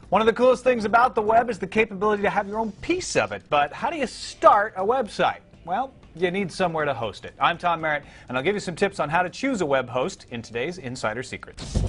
One of the coolest things about the web is the capability to have your own piece of it. But how do you start a website? Well, you need somewhere to host it. I'm Tom Merritt, and I'll give you some tips on how to choose a web host in today's Insider Secrets.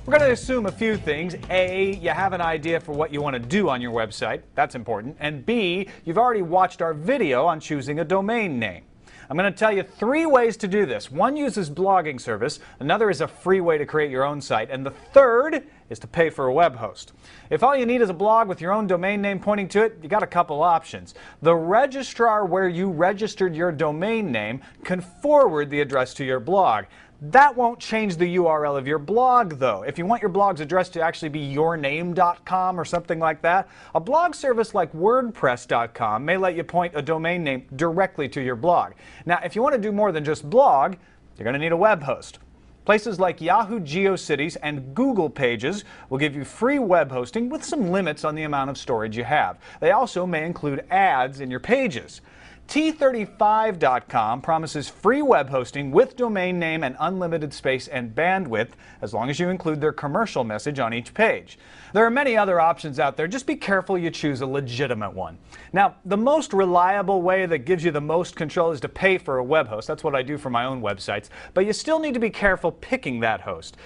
We're going to assume a few things. A, you have an idea for what you want to do on your website. That's important. And B, you've already watched our video on choosing a domain name. I'm going to tell you 3 ways to do this. One uses blogging service, another is a free way to create your own site, and the third is to pay for a web host. If all you need is a blog with your own domain name pointing to it, you got a couple options. The registrar where you registered your domain name can forward the address to your blog. That won't change the URL of your blog, though. If you want your blog's address to actually be yourname.com or something like that, a blog service like WordPress.com may let you point a domain name directly to your blog. Now, if you want to do more than just blog, you're going to need a web host. Places like Yahoo, GeoCities, and Google Pages will give you free web hosting with some limits on the amount of storage you have. They also may include ads in your pages. T35.com promises free web hosting with domain name and unlimited space and bandwidth as long as you include their commercial message on each page. There are many other options out there. Just be careful you choose a legitimate one. Now, the most reliable way that gives you the most control is to pay for a web host. That's what I do for my own websites. But you still need to be careful picking that host.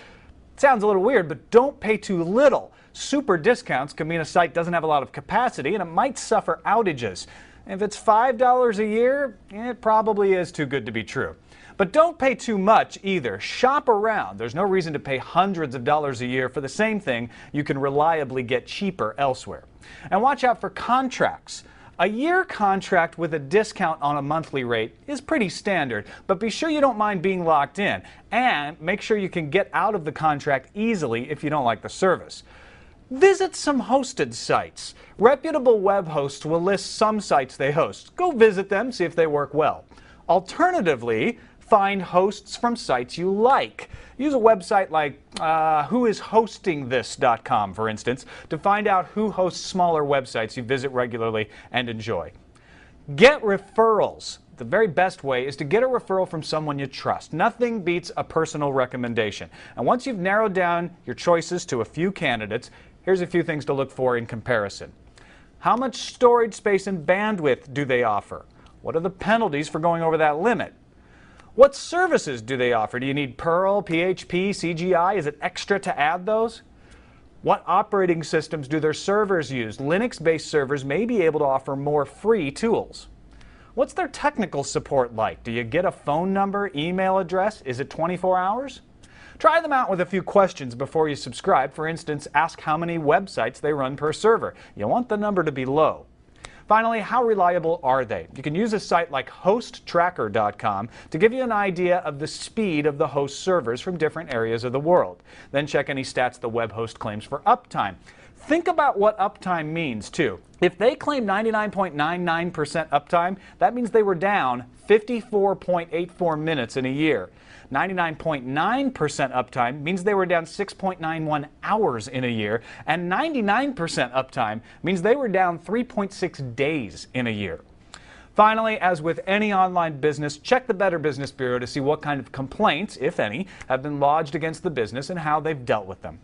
It sounds a little weird, but don't pay too little. Super discounts can mean a site doesn't have a lot of capacity and it might suffer outages. If it's $5 a year, it probably is too good to be true. But don't pay too much either. Shop around. There's no reason to pay hundreds of dollars a year for the same thing you can reliably get cheaper elsewhere. And watch out for contracts. A year contract with a discount on a monthly rate is pretty standard, but be sure you don't mind being locked in. And make sure you can get out of the contract easily if you don't like the service. Visit some hosted sites. Reputable web hosts will list some sites they host. Go visit them, see if they work well. Alternatively, find hosts from sites you like. Use a website like whoishostingthis.com, for instance, to find out who hosts smaller websites you visit regularly and enjoy. Get referrals. The very best way is to get a referral from someone you trust. Nothing beats a personal recommendation. And once you've narrowed down your choices to a few candidates, here's a few things to look for in comparison. How much storage space and bandwidth do they offer? What are the penalties for going over that limit? What services do they offer? Do you need Perl, PHP, CGI? Is it extra to add those? What operating systems do their servers use? Linux-based servers may be able to offer more free tools. What's their technical support like? Do you get a phone number, email address? Is it 24 hours? Try them out with a few questions before you subscribe. For instance, ask how many websites they run per server. You want the number to be low. Finally, how reliable are they? You can use a site like hosttracker.com to give you an idea of the speed of the host servers from different areas of the world. Then check any stats the web host claims for uptime. Think about what uptime means, too. If they claim 99.99% uptime, that means they were down 54.84 minutes in a year. 99.9% uptime means they were down 6.91 hours in a year, and 99% uptime means they were down 3.6 days in a year. Finally, as with any online business, check the Better Business Bureau to see what kind of complaints, if any, have been lodged against the business and how they've dealt with them.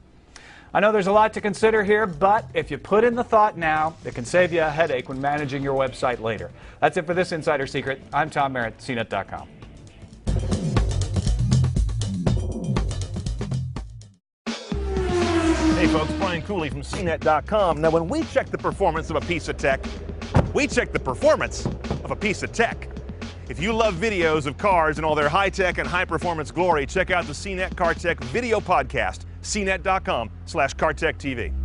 I know there's a lot to consider here, but if you put in the thought now, it can save you a headache when managing your website later. That's it for this Insider Secret. I'm Tom Merritt, CNET.com. Hey folks, Brian Cooley from CNET.com. Now when we check the performance of a piece of tech, we check the performance of a piece of tech. If you love videos of cars and all their high-tech and high-performance glory, check out the CNET Car Tech video podcast, cnet.com/CarTechTV.